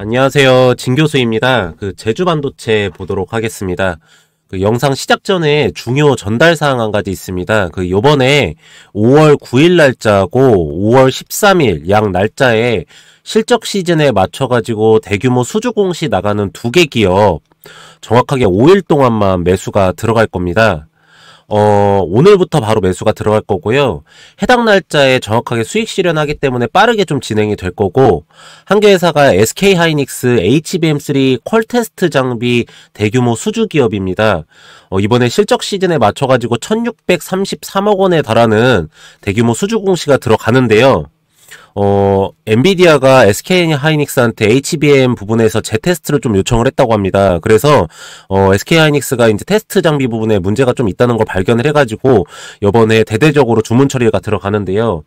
안녕하세요. 진 교수입니다. 제주 반도체 보도록 하겠습니다. 영상 시작 전에 중요 전달 사항 한 가지 있습니다. 요번에 5월 9일 날짜하고 5월 13일 양 날짜에 실적 시즌에 맞춰가지고 대규모 수주 공시 나가는 두 개 기업 정확하게 5일 동안만 매수가 들어갈 겁니다. 오늘부터 바로 매수가 들어갈 거고요. 해당 날짜에 정확하게 수익 실현하기 때문에 빠르게 좀 진행이 될 거고, 한 개 회사가 SK하이닉스 HBM3 퀄 테스트 장비 대규모 수주 기업입니다. 이번에 실적 시즌에 맞춰가지고 1633억 원에 달하는 대규모 수주 공시가 들어가는데요. 엔비디아가 SK하이닉스한테 HBM 부분에서 재테스트를 좀 요청을 했다고 합니다. 그래서 SK하이닉스가 이제 테스트 장비 부분에 문제가 좀 있다는 걸 발견을 해가지고 이번에 대대적으로 주문 처리가 들어가는데요.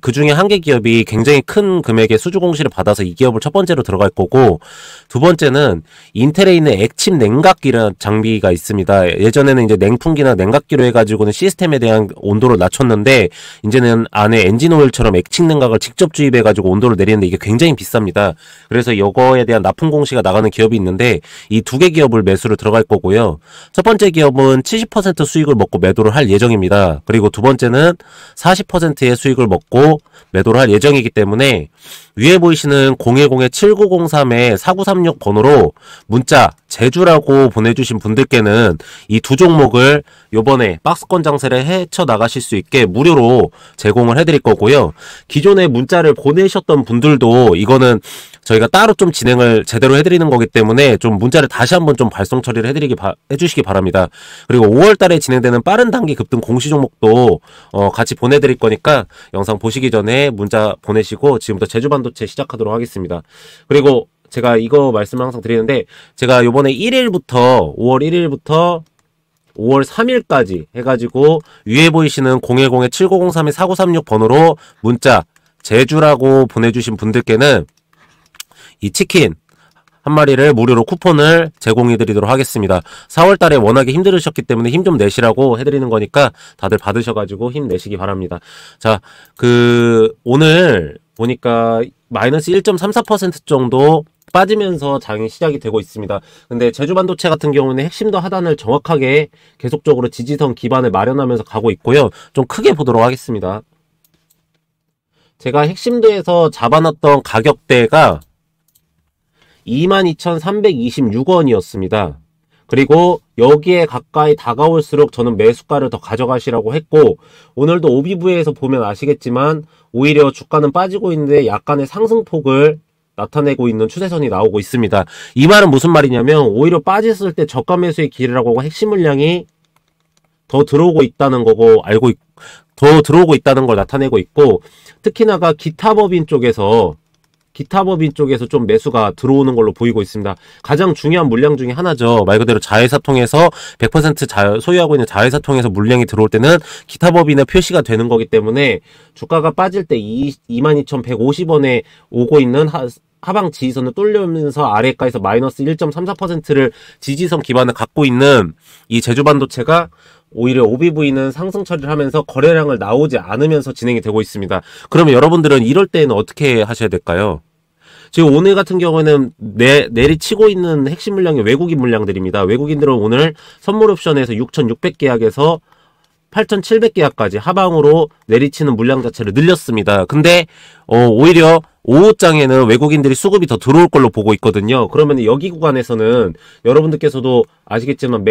그 중에 한 개 기업이 굉장히 큰 금액의 수주 공시를 받아서 이 기업을 첫 번째로 들어갈 거고, 두 번째는 인텔에 있는 액침 냉각기라는 장비가 있습니다. 예전에는 이제 냉풍기나 냉각기로 해가지고는 시스템에 대한 온도를 낮췄는데, 이제는 안에 엔진 오일처럼 액침 냉각을 직접 주입해가지고 온도를 내리는데 이게 굉장히 비쌉니다. 그래서 이거에 대한 납품 공시가 나가는 기업이 있는데 이 두 개 기업을 매수를 들어갈 거고요. 첫 번째 기업은 70% 수익을 먹고 매도를 할 예정입니다. 그리고 두 번째는 40%의 수익을 먹고 매도를 할 예정이기 때문에 위에 보이시는 010-7903-4936 번호로 문자 제주라고 보내주신 분들께는 이 두 종목을 요번에 박스권 장세를 헤쳐나가실 수 있게 무료로 제공을 해드릴 거고요. 기존에 문자를 보내셨던 분들도 이거는 저희가 따로 좀 진행을 제대로 해드리는 거기 때문에 좀 문자를 다시 한번 좀 발송 처리를 해주시기 바랍니다. 그리고 5월 달에 진행되는 빠른 단기 급등 공시 종목도 같이 보내드릴 거니까 영상 보시기 전에 문자 보내시고 지금부터 제주 반도체 시작하도록 하겠습니다. 그리고 제가 이거 말씀을 항상 드리는데, 제가 요번에 5월 1일부터 5월 3일까지 해가지고 위에 보이시는 010-7903-4936 번호로 문자 제주라고 보내주신 분들께는 이 치킨 한 마리를 무료로 쿠폰을 제공해 드리도록 하겠습니다. 4월 달에 워낙에 힘들으셨기 때문에 힘 좀 내시라고 해드리는 거니까 다들 받으셔가지고 힘내시기 바랍니다. 자, 오늘 보니까 마이너스 1.34% 정도 빠지면서 장이 시작이 되고 있습니다. 근데 제주반도체 같은 경우는 핵심도 하단을 정확하게 계속적으로 지지선 기반을 마련하면서 가고 있고요. 좀 크게 보도록 하겠습니다. 제가 핵심도에서 잡아놨던 가격대가 22,326원이었습니다. 그리고 여기에 가까이 다가올수록 저는 매수가를 더 가져가시라고 했고, 오늘도 오비브에서 보면 아시겠지만 오히려 주가는 빠지고 있는데 약간의 상승폭을 나타내고 있는 추세선이 나오고 있습니다. 이 말은 무슨 말이냐면 오히려 빠졌을 때 저가 매수의 기회라고 하고 핵심 물량이 더 들어오고 있다는 거고 더 들어오고 있다는 걸 나타내고 있고, 특히나가 기타 법인 쪽에서 좀 매수가 들어오는 걸로 보이고 있습니다. 가장 중요한 물량 중에 하나죠. 말 그대로 자회사 통해서 100% 소유하고 있는 자회사 통해서 물량이 들어올 때는 기타 법인의 표시가 되는 거기 때문에 주가가 빠질 때 22,150원에 오고 있는 하방 지지선을 뚫으면서 아래가에서 마이너스 1.34%를 지지선 기반을 갖고 있는 이 제주반도체가 오히려 OBV는 상승 처리를 하면서 거래량을 나오지 않으면서 진행이 되고 있습니다. 그러면 여러분들은 이럴 때는 어떻게 하셔야 될까요? 지금 오늘 같은 경우에는 내리치고 있는 핵심 물량이 외국인 물량들입니다. 외국인들은 오늘 선물 옵션에서 6,600계약에서 8,700계약까지 하방으로 내리치는 물량 자체를 늘렸습니다. 근데 오히려 오후장에는 외국인들이 수급이 더 들어올 걸로 보고 있거든요. 그러면 여기 구간에서는 여러분들께서도 아시겠지만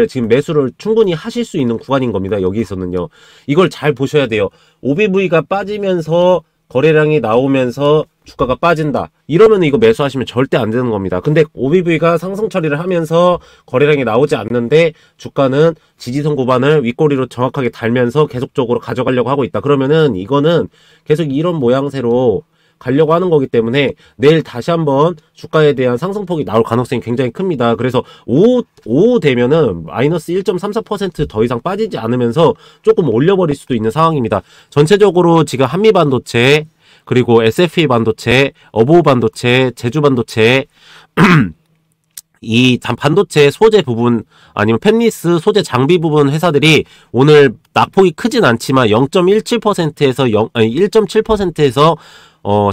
지금 매수를 충분히 하실 수 있는 구간인 겁니다. 여기서는요. 이걸 잘 보셔야 돼요. OBV가 빠지면서 거래량이 나오면서 주가가 빠진다. 이러면 이거 매수하시면 절대 안 되는 겁니다. 근데 OBV가 상승 처리를 하면서 거래량이 나오지 않는데 주가는 지지선 구간을 윗꼬리로 정확하게 달면서 계속적으로 가져가려고 하고 있다. 그러면은 이거는 계속 이런 모양새로 가려고 하는 거기 때문에 내일 다시 한번 주가에 대한 상승폭이 나올 가능성이 굉장히 큽니다. 그래서 오후 되면은 마이너스 1.34% 더 이상 빠지지 않으면서 조금 올려버릴 수도 있는 상황입니다. 전체적으로 지금 한미반도체, 그리고 SFE 반도체, 어보우 반도체, 제주반도체 이 반도체 소재 부분 아니면 팹리스 소재 장비 부분 회사들이 오늘 낙폭이 크진 않지만 0.17%에서 1.7%에서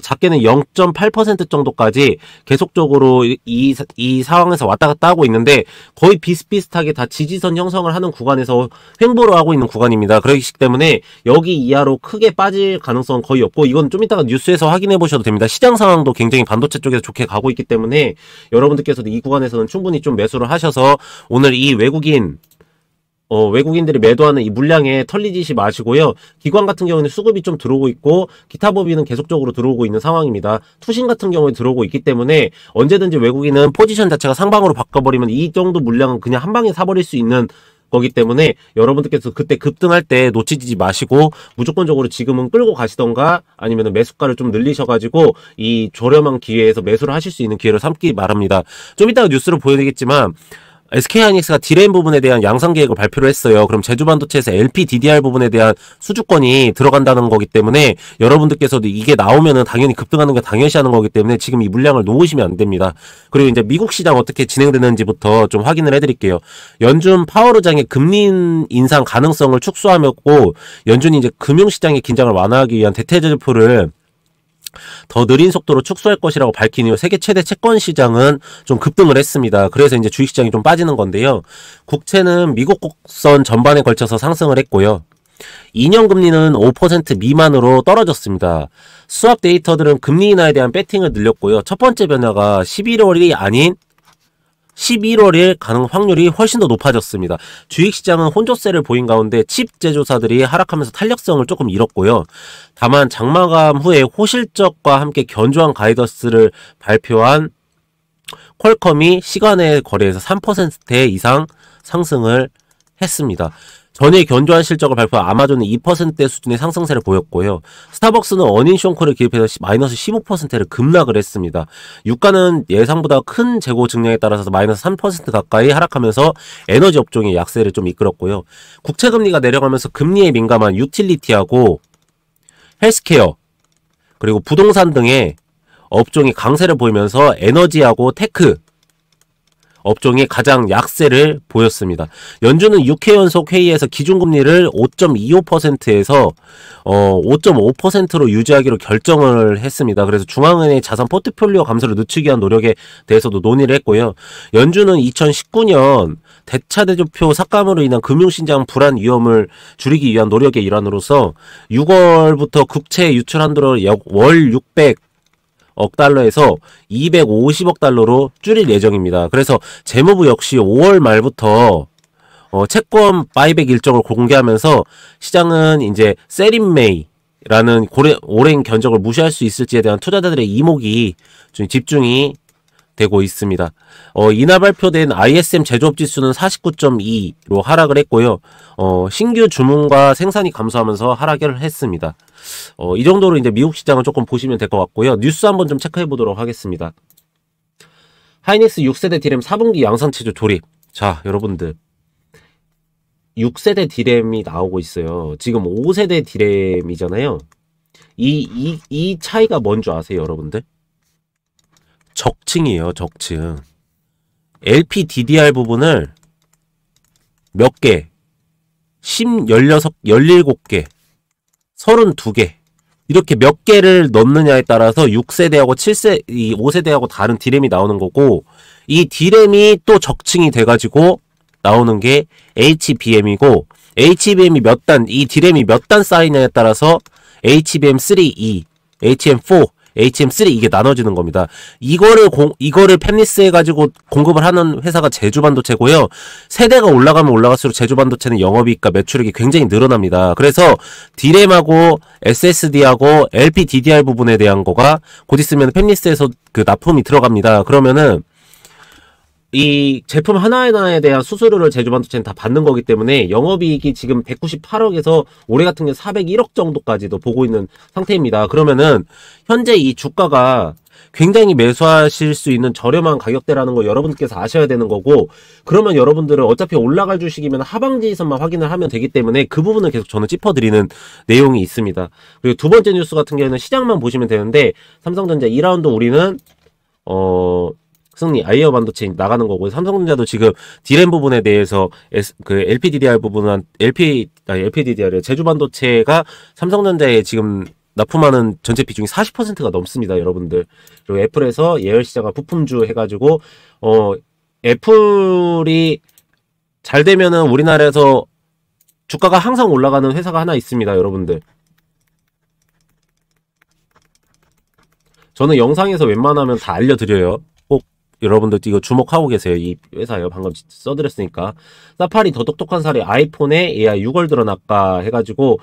작게는 0.8% 정도까지 계속적으로 이 상황에서 왔다 갔다 하고 있는데 거의 비슷비슷하게 다 지지선 형성을 하는 구간에서 횡보를 하고 있는 구간입니다. 그렇기 때문에 여기 이하로 크게 빠질 가능성은 거의 없고 이건 좀 이따가 뉴스에서 확인해 보셔도 됩니다. 시장 상황도 굉장히 반도체 쪽에서 좋게 가고 있기 때문에 여러분들께서도 이 구간에서는 충분히 좀 매수를 하셔서 오늘 이 외국인들이 매도하는 이 물량에 털리지시 마시고요. 기관 같은 경우는 수급이 좀 들어오고 있고 기타 법인은 계속적으로 들어오고 있는 상황입니다. 투신 같은 경우에 들어오고 있기 때문에 언제든지 외국인은 포지션 자체가 상방으로 바꿔버리면 이 정도 물량은 그냥 한 방에 사버릴 수 있는 거기 때문에 여러분들께서 그때 급등할 때 놓치지 마시고 무조건적으로 지금은 끌고 가시던가 아니면 매수가를 좀 늘리셔가지고 이 저렴한 기회에서 매수를 하실 수 있는 기회를 삼기 바랍니다. 좀 이따가 뉴스를 보여드리겠지만 SK하이닉스가 D램 부분에 대한 양산 계획을 발표를 했어요. 그럼 제주반도체에서 LPDDR 부분에 대한 수주권이 들어간다는 거기 때문에 여러분들께서도 이게 나오면은 당연히 급등하는 게 당연시하는 거기 때문에 지금 이 물량을 놓으시면 안 됩니다. 그리고 이제 미국 시장 어떻게 진행되는지부터 좀 확인을 해드릴게요. 연준 파월의장의 금리 인상 가능성을 축소하였고 연준이 이제 금융시장의 긴장을 완화하기 위한 대체제표를 더 느린 속도로 축소할 것이라고 밝힌 이후 세계 최대 채권 시장은 좀 급등을 했습니다. 그래서 이제 주식시장이 좀 빠지는 건데요. 국채는 미국 국선 전반에 걸쳐서 상승을 했고요. 2년 금리는 5% 미만으로 떨어졌습니다. 수합 데이터들은 금리 인하에 대한 배팅을 늘렸고요. 첫 번째 변화가 11월이 아닌 11월일 가능 확률이 훨씬 더 높아졌습니다. 주식시장은 혼조세를 보인 가운데 칩 제조사들이 하락하면서 탄력성을 조금 잃었고요. 다만 장마감 후에 호실적과 함께 견조한 가이던스를 발표한 퀄컴이 시간의 거래에서 3%대 이상 상승을 했습니다. 전일 견조한 실적을 발표한 아마존은 2%대 수준의 상승세를 보였고요. 스타벅스는 어닝 쇼크를 기입해서 마이너스 15%를 급락을 했습니다. 유가는 예상보다 큰 재고 증량에 따라서 마이너스 3% 가까이 하락하면서 에너지 업종의 약세를 좀 이끌었고요. 국채금리가 내려가면서 금리에 민감한 유틸리티하고 헬스케어 그리고 부동산 등의 업종이 강세를 보이면서 에너지하고 테크 업종이 가장 약세를 보였습니다. 연준은 6회 연속 회의에서 기준금리를 5.25%에서 5.5%로 유지하기로 결정을 했습니다. 그래서 중앙은행의 자산 포트폴리오 감소를 늦추기 위한 노력에 대해서도 논의를 했고요. 연준은 2019년 대차대조표 삭감으로 인한 금융시장 불안 위험을 줄이기 위한 노력의 일환으로서 6월부터 국채 유출 한도를 월 600억 달러에서 250억 달러로 줄일 예정입니다. 그래서 재무부 역시 5월 말부터 채권 바이백 일정을 공개하면서 시장은 이제 셀인메이라는 오랜 견적을 무시할 수 있을지에 대한 투자자들의 이목이 좀 집중이 되고 있습니다. 이날 발표된 ISM 제조업 지수는 49.2로 하락을 했고요. 신규 주문과 생산이 감소하면서 하락을 했습니다. 이 정도로 이제 미국 시장은 조금 보시면 될 것 같고요. 뉴스 한번 좀 체크해 보도록 하겠습니다. 하이닉스 6세대 D램 4분기 양산체조 조립. 자, 여러분들 6세대 D램이 나오고 있어요. 지금 5세대 D램이잖아요. 이 차이가 뭔 줄 아세요, 여러분들? 적층이에요, 적층. LPDDR 부분을 몇 개? 16, 17개, 32개. 이렇게 몇 개를 넣느냐에 따라서 6세대하고 5세대하고 다른 D램이 나오는 거고, 이 D램이 또 적층이 돼가지고 나오는 게 HBM이고, HBM이 몇 단, 이 D램이 몇 단 쌓이냐에 따라서 HBM3E, HM4, HM3 이게 나눠지는 겁니다. 이거를 팹리스 해가지고 공급을 하는 회사가 제주반도체고요. 세대가 올라가면 올라갈수록 제주반도체는 영업이익과 매출액이 굉장히 늘어납니다. 그래서 D램하고 SSD하고 LPDDR 부분에 대한 거가 곧 있으면 팹리스에서 그 납품이 들어갑니다. 그러면은 이 제품 하나하나에 대한 수수료를 제주반도체는 다 받는 거기 때문에 영업이익이 지금 198억에서 올해 같은 경우 401억 정도까지도 보고 있는 상태입니다. 그러면은 현재 이 주가가 굉장히 매수하실 수 있는 저렴한 가격대라는 거 여러분께서 아셔야 되는 거고, 그러면 여러분들은 어차피 올라갈 주식이면 하방지선만 확인을 하면 되기 때문에 그 부분을 계속 저는 짚어드리는 내용이 있습니다. 그리고 두 번째 뉴스 같은 경우에는 시장만 보시면 되는데, 삼성전자 2라운드 우리는 승리 아이어 반도체 나가는 거고, 삼성전자도 지금 D램 부분에 대해서 LPDDR 부분은 LPDDR 제주 반도체가 삼성전자에 지금 납품하는 전체 비중이 40%가 넘습니다, 여러분들. 그리고 애플에서 예열시장과 부품주 해가지고 애플이 잘 되면은 우리나라에서 주가가 항상 올라가는 회사가 하나 있습니다, 여러분들. 저는 영상에서 웬만하면 다 알려드려요. 꼭 여러분들 이거 주목하고 계세요. 이 회사요. 방금 써드렸으니까. 사파리 더 똑똑한 사례 아이폰에 AI 6월 들어놨까 해가지고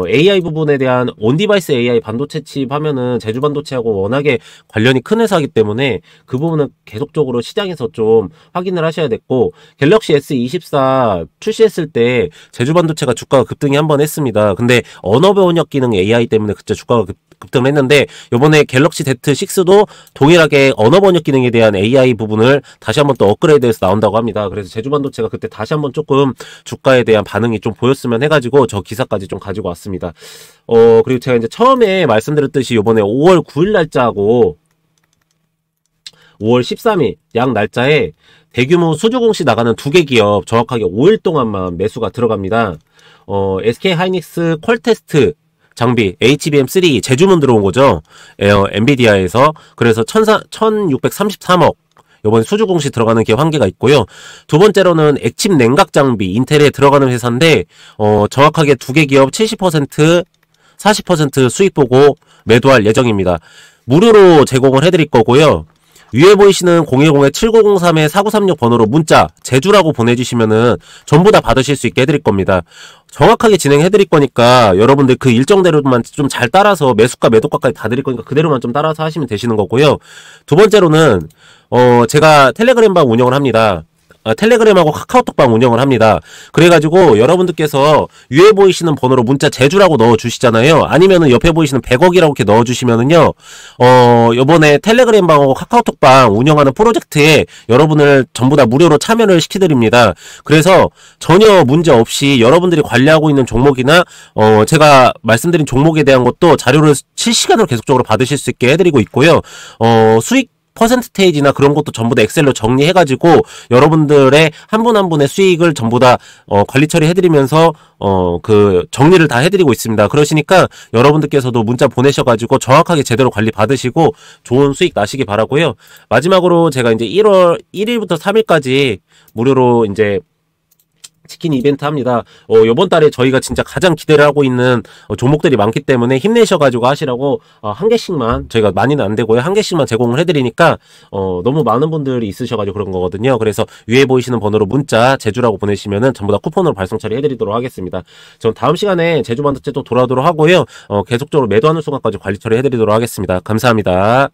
AI 부분에 대한 온디바이스 AI 반도체 칩 하면은 제주반도체하고 워낙에 관련이 큰 회사이기 때문에 그 부분은 계속적으로 시장에서 좀 확인을 하셔야 됐고, 갤럭시 S24 출시했을 때 제주반도체가 주가가 급등이 한번 했습니다. 근데 언어 번역 기능 AI 때문에 그때 주가가 급등을 했는데, 요번에 갤럭시 Z6도 동일하게 언어 번역 기능에 대한 AI 부분을 다시 한번 또 업그레이드해서 나온다고 합니다. 그래서 제주반도체가 그때 다시 한번 조금 주가에 대한 반응이 좀 보였으면 해가지고 저 기사까지 좀 가지고 왔습니다. 그리고 제가 이제 처음에 말씀드렸듯이 요번에 5월 9일 날짜하고 5월 13일 양 날짜에 대규모 수주 공시 나가는 두 개 기업 정확하게 5일 동안만 매수가 들어갑니다. SK하이닉스 퀄테스트 장비 HBM3 제주문 들어온 거죠. 엔비디아에서. 그래서 1633억 이번에 수주 공시 들어가는 게 한계가 있고요. 두 번째로는 액침 냉각 장비 인텔에 들어가는 회사인데 정확하게 두 개 기업 70% 40% 수익 보고 매도할 예정입니다. 무료로 제공을 해드릴 거고요. 위에 보이시는 010-7903-4936 번호로 문자 제주라고 보내주시면은 전부 다 받으실 수 있게 해드릴 겁니다. 정확하게 진행해드릴 거니까 여러분들 그 일정대로만 좀 잘 따라서 매수가 매도가까지 다 드릴 거니까 그대로만 좀 따라서 하시면 되시는 거고요. 두 번째로는 제가 텔레그램방 운영을 합니다. 텔레그램하고 카카오톡방 운영을 합니다. 그래가지고 여러분들께서 위에 보이시는 번호로 문자 제주라고 넣어주시잖아요. 아니면은 옆에 보이시는 100억이라고 이렇게 넣어주시면은요, 요번에 텔레그램방하고 카카오톡방 운영하는 프로젝트에 여러분을 전부 다 무료로 참여를 시켜드립니다. 그래서 전혀 문제 없이 여러분들이 관리하고 있는 종목이나, 제가 말씀드린 종목에 대한 것도 자료를 실시간으로 계속적으로 받으실 수 있게 해드리고 있고요. 수익 퍼센트테이지나 그런 것도 전부 다 엑셀로 정리해가지고 여러분들의 한 분 한 분의 수익을 전부 다 관리 처리해드리면서 그 정리를 다 해드리고 있습니다. 그러시니까 여러분들께서도 문자 보내셔가지고 정확하게 제대로 관리 받으시고 좋은 수익 나시기 바라고요. 마지막으로 제가 이제 1월 1일부터 3일까지 무료로 이제 치킨 이벤트 합니다. 요번 달에 저희가 진짜 가장 기대를 하고 있는 종목들이 많기 때문에 힘내셔가지고 하시라고 한 개씩만, 저희가 많이는 안 되고요, 한 개씩만 제공을 해드리니까 너무 많은 분들이 있으셔가지고 그런 거거든요. 그래서 위에 보이시는 번호로 문자 제주라고 보내시면은 전부 다 쿠폰으로 발송 처리해드리도록 하겠습니다. 전 다음 시간에 제주반도체 또 돌아오도록 하고요. 계속적으로 매도하는 순간까지 관리 처리해드리도록 하겠습니다. 감사합니다.